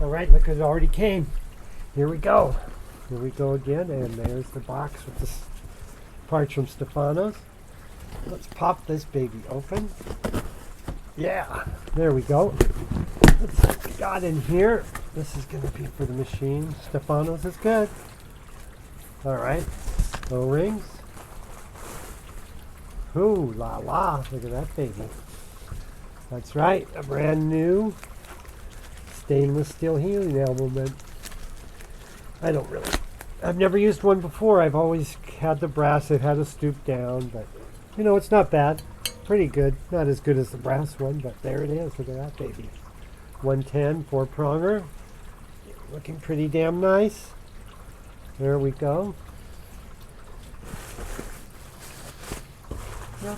All right, look, it already came. Here we go. Here we go again, and there's the box with the parts from Stefano's. Let's pop this baby open. Yeah, there we go. Let's see what we got in here. This is going to be for the machine. Stefano's is good. All right, O-rings. Ooh, la la, look at that baby. That's right, a brand new stainless steel healing element. I've never used one before. I've always had the brass. I've had to stoop down, but you know, it's not bad. Pretty good. Not as good as the brass one, but there it is. Look at that baby. 110 4-pronger. Looking pretty damn nice. There we go. Yeah,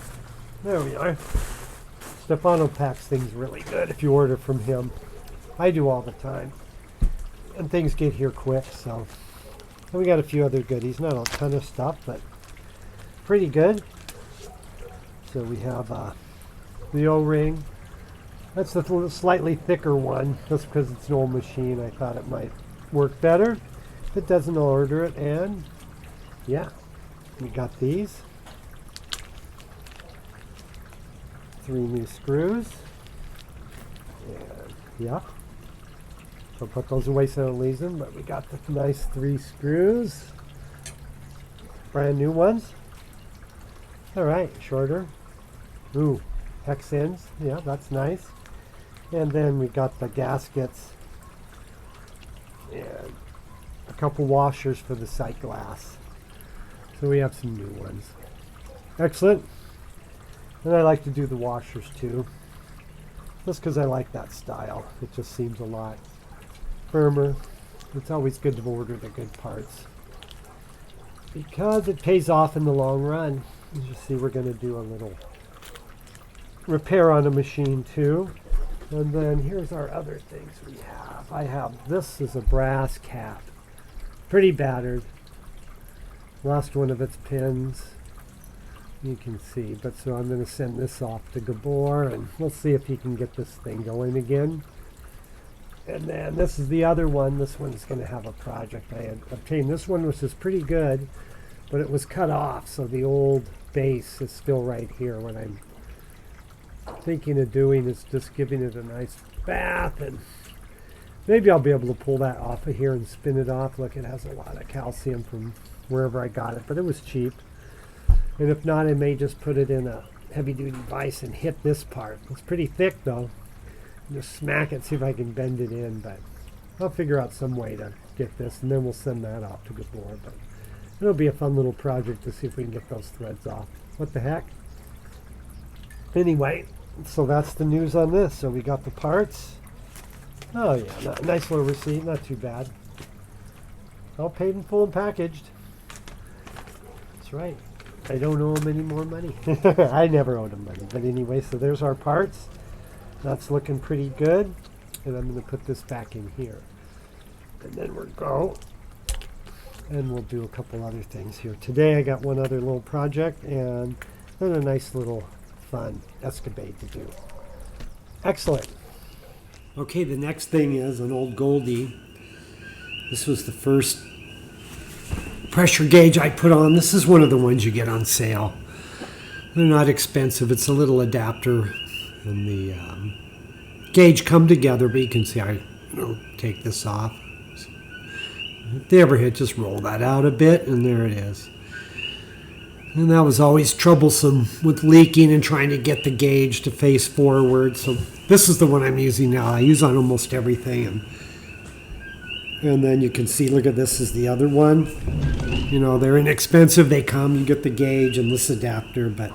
there we are. Stefano packs things really good if you order from him. I do all the time. And things get here quick, so. And we got a few other goodies. Not a ton of stuff, but pretty good. So we have the O-ring. That's the slightly thicker one. Just because it's an old machine, I thought it might work better. If it doesn't, I'll order it. And yeah, we got these. 3 new screws. And yeah. So put those away so I don't lose them. But we got the nice 3 screws. Brand new ones. Alright, shorter. Ooh, hex ends. Yeah, that's nice. And then we got the gaskets. And a couple washers for the sight glass. So we have some new ones. Excellent. And I like to do the washers too. Just because I like that style. It just seems a lot firmer. It's always good to order the good parts, because it pays off in the long run. As you see, we're going to do a little repair on a machine too. And then here's our other things we have. I have, this is a brass cap. Pretty battered. Lost one of its pins. You can see, but so I'm going to send this off to Gabor, and we'll see if he can get this thing going again. And then this is the other one. This one's going to have a project I had obtained. This one was just pretty good, but it was cut off, so the old base is still right here. What I'm thinking of doing is just giving it a nice bath, and maybe I'll be able to pull that off of here and spin it off. Look, it has a lot of calcium from wherever I got it, but it was cheap. And if not, I may just put it in a heavy-duty vise and hit this part. It's pretty thick, though. Just smack it, see if I can bend it in, but I'll figure out some way to get this, and then we'll send that off to Gabor. But it'll be a fun little project to see if we can get those threads off. What the heck? Anyway, so that's the news on this. So we got the parts. Oh yeah, nice little receipt, not too bad. All paid in full and packaged. That's right. I don't owe them any more money. I never owed them money. But anyway, so there's our parts. That's looking pretty good. And I'm going to put this back in here. And then we'll go. And we'll do a couple other things here. Today I got one other little project and then a nice little fun escapade to do. Excellent. Okay, the next thing is an old Goldie. This was the first pressure gauge I put on. This is one of the ones you get on sale. They're not expensive. It's a little adapter and the gauge come together, but you can see I take this off. If they ever hit, just roll that out a bit, and there it is. And that was always troublesome with leaking and trying to get the gauge to face forward. So this is the one I'm using now. I use on almost everything. And then you can see, look at this is the other one. You know, they're inexpensive. They come, you get the gauge and this adapter, but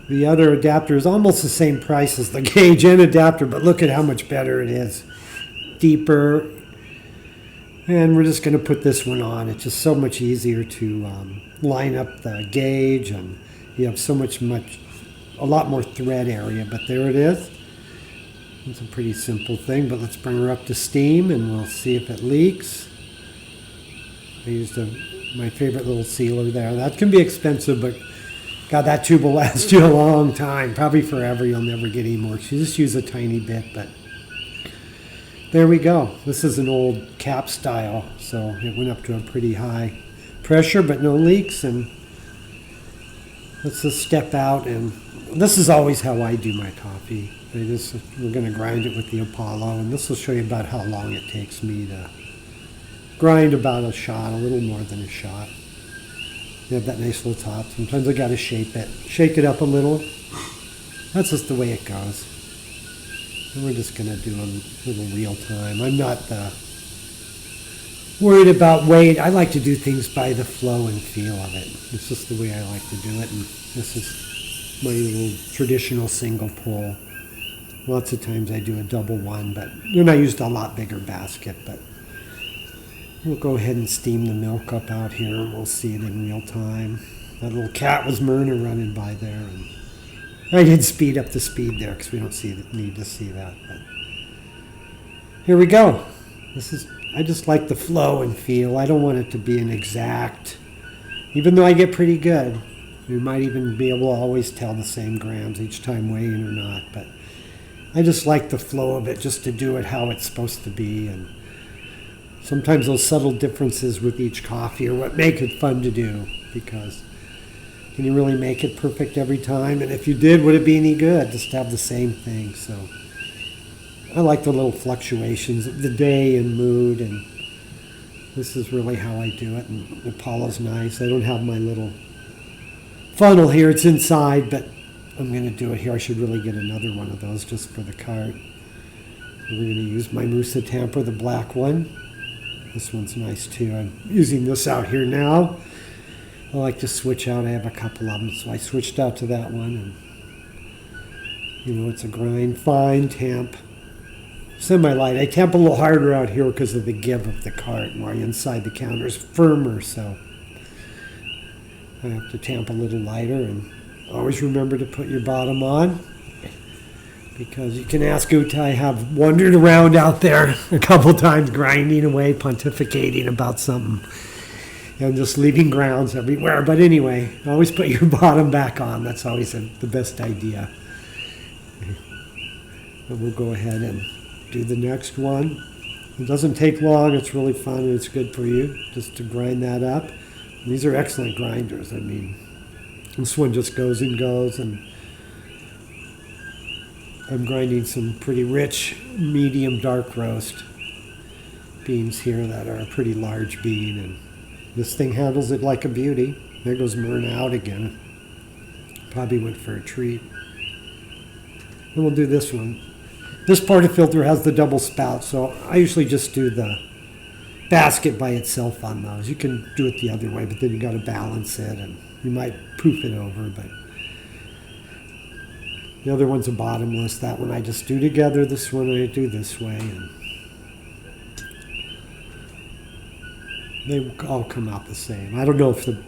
the other adapter is almost the same price as the gauge and adapter, but look at how much better it is. Deeper. And we're just going to put this one on. It's just so much easier to line up the gauge, and you have a lot more thread area, but there it is. It's a pretty simple thing, but let's bring her up to steam and we'll see if it leaks. I used my favorite little sealer there. That can be expensive, but God, that tube will last you a long time. Probably forever. You'll never get any more. You just use a tiny bit, but there we go. This is an old cap style, so it went up to a pretty high pressure, but no leaks. And let's just step out, and this is always how I do my coffee. We're going to grind it with the Apollo, and this will show you about how long it takes me to grind about a shot, a little more than a shot. You have that nice little top. Sometimes I got to shake it up a little. That's just the way it goes. And we're just going to do a little real time. I'm not worried about weight. I like to do things by the flow and feel of it. It's just the way I like to do it. And this is my little traditional single pull. Lots of times I do a double one, but then I used a lot bigger basket. But we'll go ahead and steam the milk up out here, and we'll see it in real time. That little cat was Myrna running by there, and I did speed up the speed there because we don't need to see that. But here we go. I just like the flow and feel. I don't want it to be an exact, even though I get pretty good. We might even be able to always tell the same grams each time weighing or not, but I just like the flow of it, just to do it how it's supposed to be. And sometimes those subtle differences with each coffee are what make it fun to do, because can you really make it perfect every time? And if you did, would it be any good just to have the same thing? So I like the little fluctuations of the day and mood, and this is really how I do it. And Apollo's nice. I don't have my little funnel here. It's inside, but I'm going to do it here. I should really get another one of those just for the cart. We're going to use my Musa Tamper, the black one. This one's nice too. I'm using this out here now. I like to switch out. I have a couple of them, so I switched out to that one. And it's a grind, fine tamp, semi-light. I tamp a little harder out here because of the give of the cart. While inside the counter is firmer, so I have to tamp a little lighter. And always remember to put your bottom on, because you can ask Uta. I have wandered around out there a couple times, grinding away, pontificating about something, and just leaving grounds everywhere. But anyway, always put your bottom back on. That's always the best idea. And we'll go ahead and do the next one. It doesn't take long. It's really fun, and it's good for you just to grind that up. And these are excellent grinders. I mean, this one just goes and goes, and I'm grinding some pretty rich, medium dark roast beans here that are a pretty large bean, and this thing handles it like a beauty. There goes Myrna out again. Probably went for a treat. And we'll do this one. This portafilter has the double spout, so I usually just do the basket by itself on those. You can do it the other way, but then you got to balance it, and you might poof it over. But the other one's a bottomless. That one I just do together. This one I do this way, and they all come out the same. I don't know if the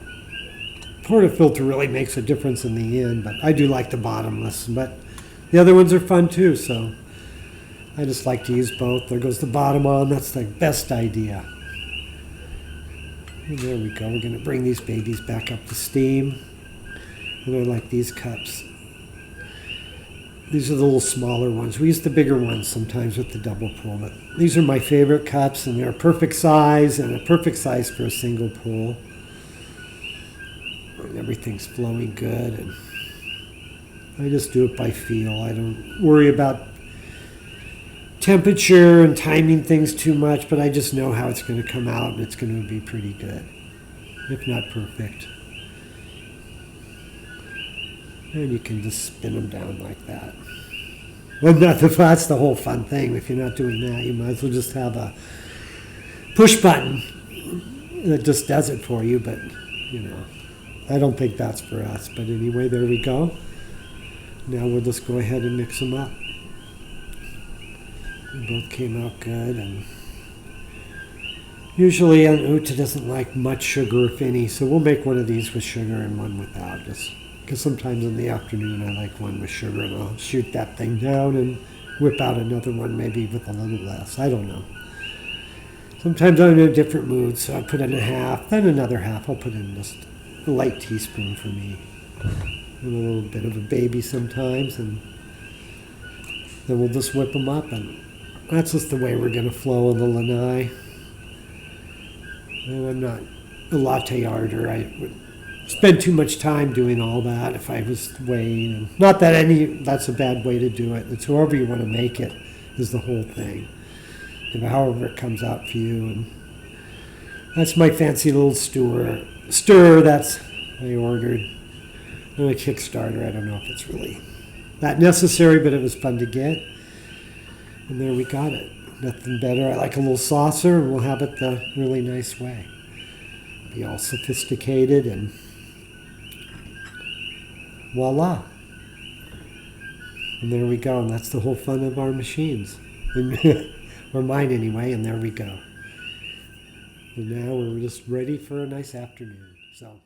portafilter really makes a difference in the end, but I do like the bottomless. But the other ones are fun too, so I just like to use both. There goes the bottom on. That's the best idea. And there we go. We're going to bring these babies back up to steam. And I like these cups. These are the little smaller ones. We use the bigger ones sometimes with the double pull, but these are my favorite cups, and they're a perfect size, and a perfect size for a single pull. And everything's flowing good, and I just do it by feel. I don't worry about temperature and timing things too much, but I just know how it's going to come out, and it's going to be pretty good, if not perfect. And you can just spin them down like that. Well, that's the whole fun thing. If you're not doing that, you might as well just have a push button that just does it for you, but I don't think that's for us. But anyway, there we go. Now we'll just go ahead and mix them up. They both came out good, and usually Uta doesn't like much sugar, if any, so we'll make one of these with sugar and one without, just because sometimes in the afternoon I like one with sugar, and I'll shoot that thing down and whip out another one maybe with a little less. I don't know. Sometimes I'm in a different mood, so I put in a half, then another half. I'll put in just a light teaspoon for me, and a little bit of a baby sometimes, and then we'll just whip them up, and that's just the way we're going to flow in the Lanai. And I'm not a latte arter. I would spend too much time doing all that if I was weighing. And not that that's a bad way to do it. It's however you want to make it is the whole thing. And however it comes out for you. And that's my fancy little stir that's I ordered. And a Kickstarter. I don't know if it's really that necessary, but it was fun to get. And there we got it. Nothing better. I like a little saucer, and we'll have it the really nice way. Be all sophisticated, and voila. And there we go. And that's the whole fun of our machines. Or mine anyway, and there we go. And now we're just ready for a nice afternoon. So.